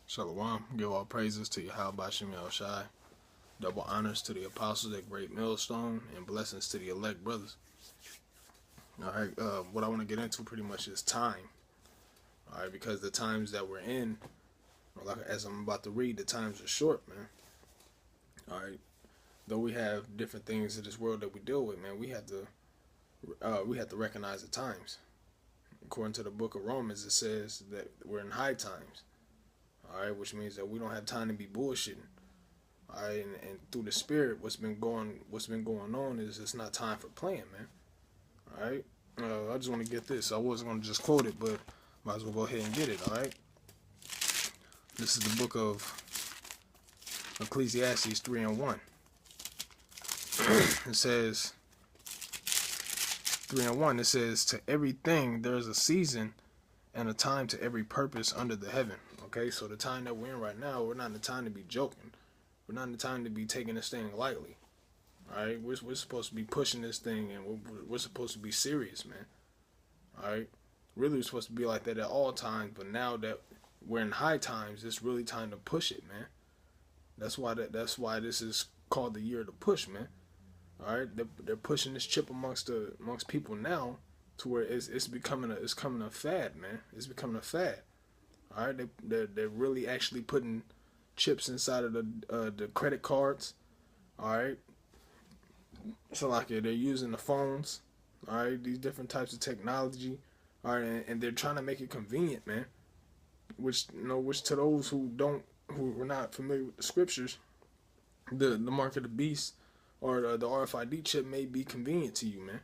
Shalom. Give all praises to Yahawashi. Double honors to the apostles at Great Millstone, and blessings to the elect brothers. All right. What I want to get into pretty much is time. All right, because the times that we're in, like as I'm about to read, the times are short, man. All right. Though we have different things in this world that we deal with, man, we have to recognize the times. According to the book of Romans, it says that we're in high times. All right, which means that we don't have time to be bullshitting. All right, and through the spirit, what's been going on is it's not time for playing, man. All right, I just want to get this. I wasn't going to just quote it, but might as well go ahead and get it. All right, this is the book of Ecclesiastes 3:1. It says 3:1. It says, "To everything there is a season, and a time to every purpose under the heaven." Okay, so the time that we're in right now, we're not in the time to be joking. We're not in the time to be taking this thing lightly. All right, we're supposed to be pushing this thing, and we're supposed to be serious, man. All right, really, we're supposed to be like that at all times. But now that we're in high times, it's really time to push it, man. That's why this is called the year to push, man. All right, they're pushing this chip amongst people now to where it's becoming a fad, man. It's becoming a fad. All right, they're really actually putting chips inside of the credit cards. All right, so like they're using the phones. All right, these different types of technology. All right, and they're trying to make it convenient, man. Which to those who are not familiar with the scriptures, the mark of the beast or the RFID chip may be convenient to you, man.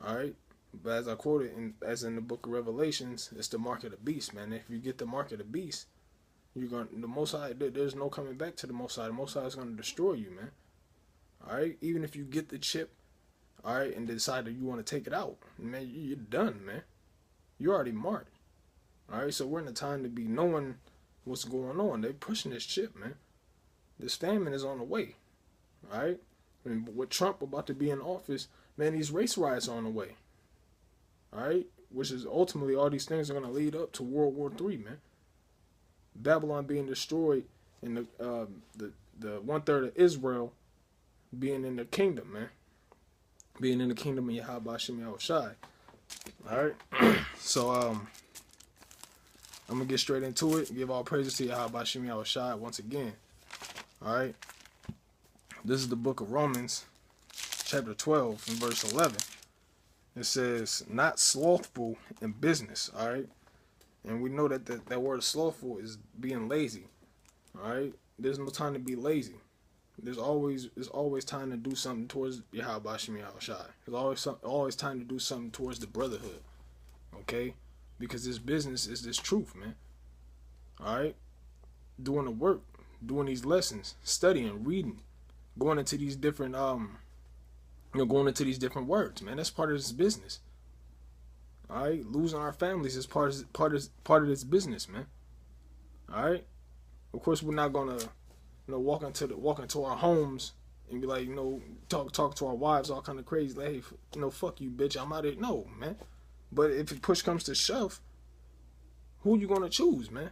All right. But as I quoted, as in the book of Revelations, it's the mark of the beast, man. If you get the mark of the beast, the Most High, there's no coming back to the Most High. The Most High is going to destroy you, man. All right? Even if you get the chip, all right, and decide that you want to take it out, man, you're done, man. You're already marked. All right? So we're in the time to be knowing what's going on. They're pushing this chip, man. This famine is on the way. All right? And with Trump about to be in office, man, these race riots are on the way. All right, which is ultimately all these things are going to lead up to World War III, man. Babylon being destroyed, and the 1/3 of Israel being in the kingdom, man. Being in the kingdom of Yahawashi. All right, so I'm gonna get straight into it. Give all praises to Yahawashi once again. All right, this is the book of Romans, chapter 12, and verse 11. It says, "Not slothful in business," all right? And we know that that word slothful is being lazy, all right? There's no time to be lazy. There's always time to do something towards Yahawashi. There's always time to do something towards the brotherhood, okay? Because this business is this truth, man, all right? Doing the work, doing these lessons, studying, reading, going into these different, going into these different words, man. That's part of this business. All right, losing our families is part of this business, man. All right. Of course, we're not gonna, walk into our homes and be like, talk to our wives all kind of crazy, like, hey, fuck you, bitch, I'm out of here. No, man. But if push comes to shove, who you gonna choose, man?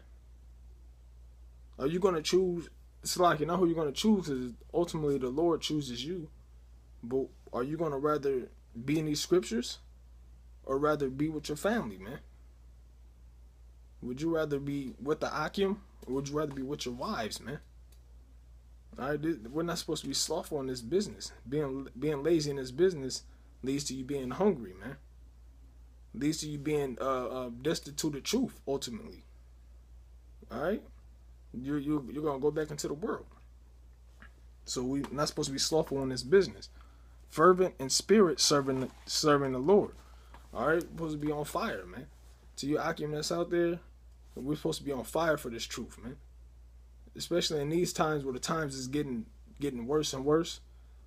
Are you gonna choose? It's like who you're gonna choose is ultimately the Lord chooses you. But are you going to rather be in these scriptures or rather be with your family, man? Would you rather be with the ahtham or would you rather be with your wives, man? All right, we're not supposed to be slothful in this business. Being lazy in this business leads to you being hungry, man. Leads to you being destitute of truth, ultimately. All right? You're going to go back into the world. So we're not supposed to be slothful in this business. Fervent in spirit, serving the Lord. All right, we're supposed to be on fire, man. To you ahtham that's out there, we're supposed to be on fire for this truth, man. Especially in these times where the times is getting worse and worse.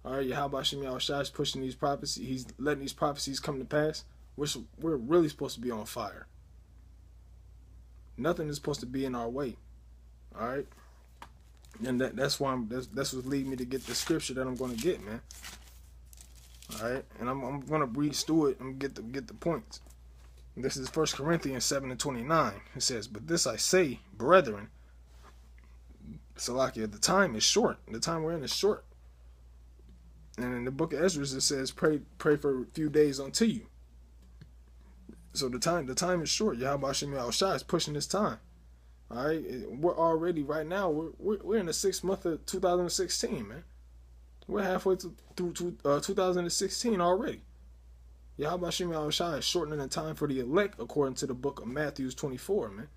All right, Yahawashi is pushing these prophecies. He's letting these prophecies come to pass. We're really supposed to be on fire. Nothing is supposed to be in our way. All right, and that's why that's what lead me to get the scripture that I'm going to get, man. All right, and I'm gonna breeze through it and get the points. This is 1 Corinthians 7:29. It says, "But this I say, brethren, Salakia, the time is short. The time we're in is short. And in the book of Ezra, it says, pray for a few days unto you. So the time is short. Yahawashi is pushing this time. All right, we're already right now. We're in the 6th month of 2016, man. We're halfway through 2016 already. Yahawashi is shortening the time for the elect, according to the book of Matthew 24, man.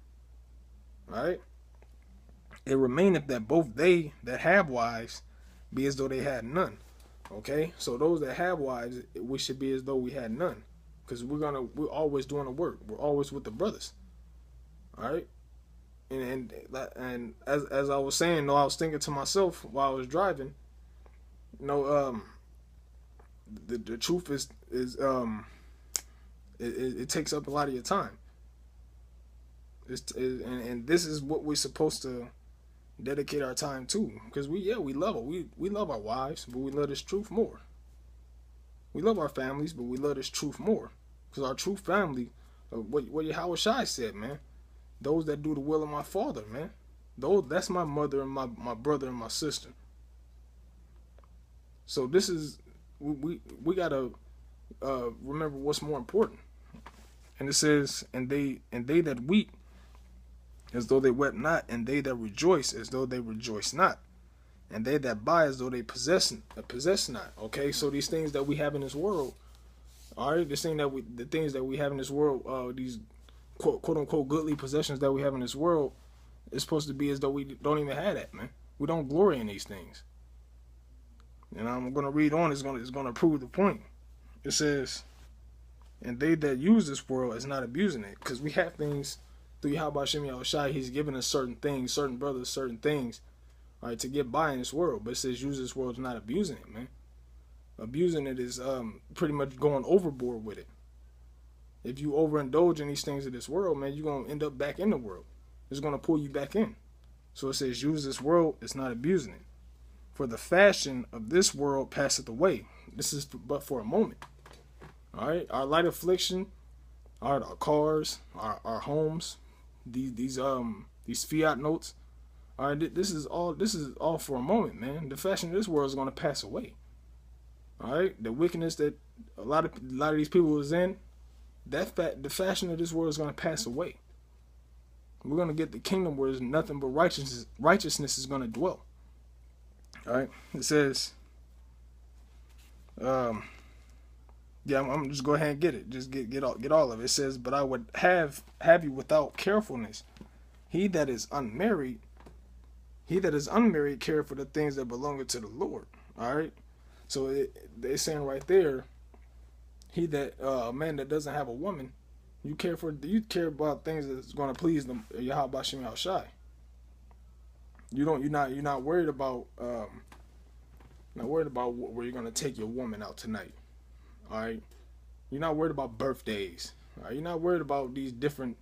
All right. It remaineth that both they that have wives be as though they had none. Okay, so those that have wives, we should be as though we had none, because we're always doing the work. We're always with the brothers. All right. And as I was saying, I was thinking to myself while I was driving, the truth is it takes up a lot of your time. And this is what we're supposed to dedicate our time to, because we love it. We love our wives, but we love this truth more. We love our families, but we love this truth more, because our true family, what Yahawashi said, man. Those that do the will of my Father, man. That's my mother and my brother and my sister. So this is, we gotta remember what's more important. And it says, and they that weep as though they wept not, and they that rejoice as though they rejoice not, and they that buy as though they possess not. Okay, so these things that we have in this world, all right, the things that we have in this world, these quote unquote goodly possessions that we have in this world, is supposed to be as though we don't even have that, man. We don't glory in these things. And I'm gonna read on. It's gonna prove the point. It says, and they that use this world is not abusing it, because we have things through Yahawashi. He's given us certain things, certain brothers, certain things, all right, to get by in this world. But it says use this world is not abusing it, man. Abusing it is pretty much going overboard with it. If you overindulge in these things of this world, man, you're going to end up back in the world. It's going to pull you back in. So it says, use this world, it's not abusing it. For the fashion of this world passeth away. This is but for a moment. All right? Our light affliction, our cars, our homes, these fiat notes. All right, this is all for a moment, man. The fashion of this world is going to pass away. All right? The wickedness that a lot of these people is in, the fashion of this world is going to pass away. We're going to get the kingdom where there's nothing but righteousness is going to dwell. All right. It says, I'm just go ahead and get it. Just get all of it. It says, but I would have you without carefulness. He that is unmarried care for the things that belong to the Lord. All right. So they're saying right there, a man that doesn't have a woman, you care about things that's going to please them, Yahawashi. You're not worried about where you're going to take your woman out tonight. All right, you're not worried about birthdays. All right, you're not worried about these different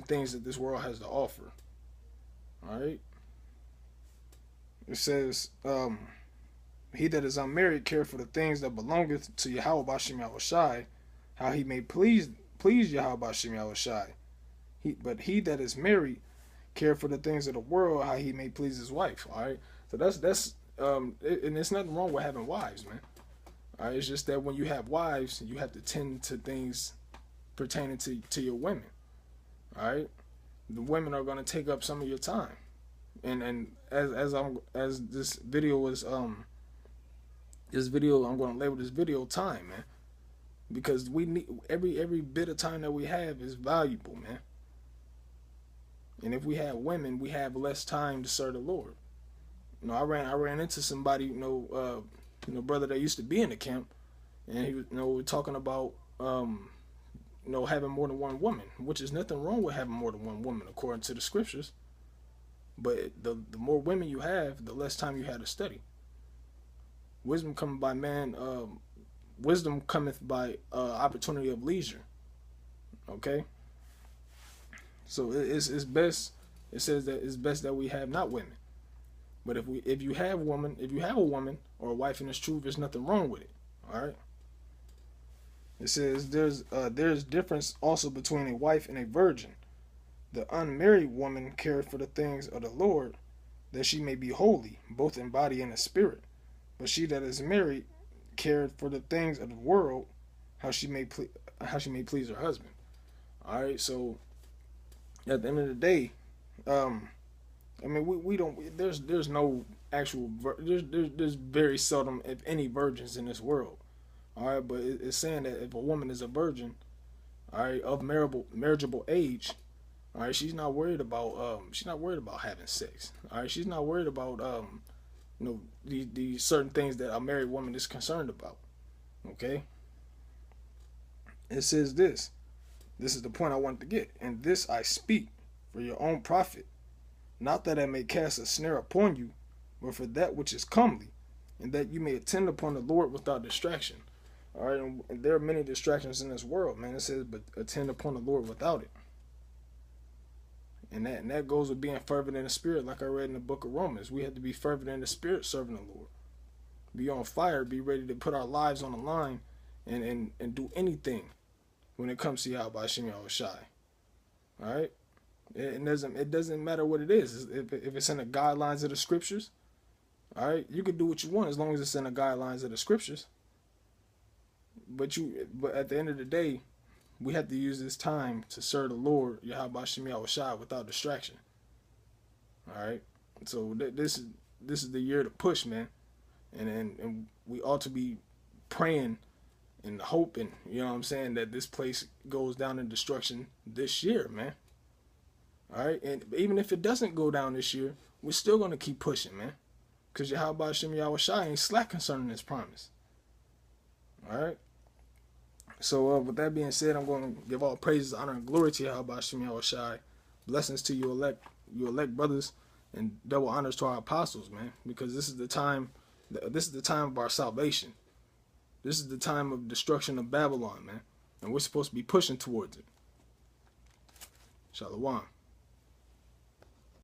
things that this world has to offer. All right, it says, he that is unmarried care for the things that belongeth to Yahawashi, how he may please Yahawashi. But he that is married care for the things of the world, how he may please his wife. All right, so that's and there's nothing wrong with having wives, man. All right, it's just that when you have wives, you have to tend to things pertaining to your women. All right, the women are going to take up some of your time, and as this video was I'm going to label this video time, man, because we need every bit of time that we have is valuable, man. And if we have women, we have less time to serve the Lord. I ran into somebody, brother that used to be in the camp, and he was, we're talking about, having more than one woman, which is nothing wrong with having more than one woman according to the scriptures. But the more women you have, the less time you have to study. Wisdom cometh by man. Wisdom cometh by opportunity of leisure. Okay. So it's best. It says that it's best that we have not women. But if you have a woman or a wife in this truth, there's nothing wrong with it. All right. It says there's difference also between a wife and a virgin. The unmarried woman cared for the things of the Lord, that she may be holy, both in body and in spirit. But she that is married careth for the things of the world, how she may please her husband. All right, so at the end of the day, I mean, we don't. There's no actual. There's very seldom, if any, virgins in this world. All right, but it's saying that if a woman is a virgin, all right, of marriageable age, all right, she's not worried about having sex. All right, she's not worried about the certain things that a married woman is concerned about. Okay, it says this. This is the point I wanted to get. And this I speak for your own profit, not that I may cast a snare upon you, but for that which is comely, and that you may attend upon the Lord without distraction. All right, and there are many distractions in this world, man. It says, but attend upon the Lord without it. And that goes with being fervent in the spirit, like I read in the book of Romans. We have to be fervent in the spirit, serving the Lord. Be on fire, be ready to put our lives on the line and do anything when it comes to Yahawashi. All right? It doesn't matter what it is. If it's in the guidelines of the scriptures, all right, you can do what you want as long as it's in the guidelines of the scriptures. But at the end of the day, we have to use this time to serve the Lord, Yahawashi, without distraction. All right, so this is the year to push, man, and we ought to be praying and hoping, you know what I'm saying, that this place goes down in destruction this year, man. All right, and even if it doesn't go down this year, we're still gonna keep pushing, man, because Yahawashi ain't slack concerning His promise. All right. So with that being said, I'm going to give all praises, honor, and glory to Yahawashi. Blessings to you elect brothers, and double honors to our apostles, man, because this is the time of our salvation. This is the time of destruction of Babylon, man, and we're supposed to be pushing towards it. Shalom.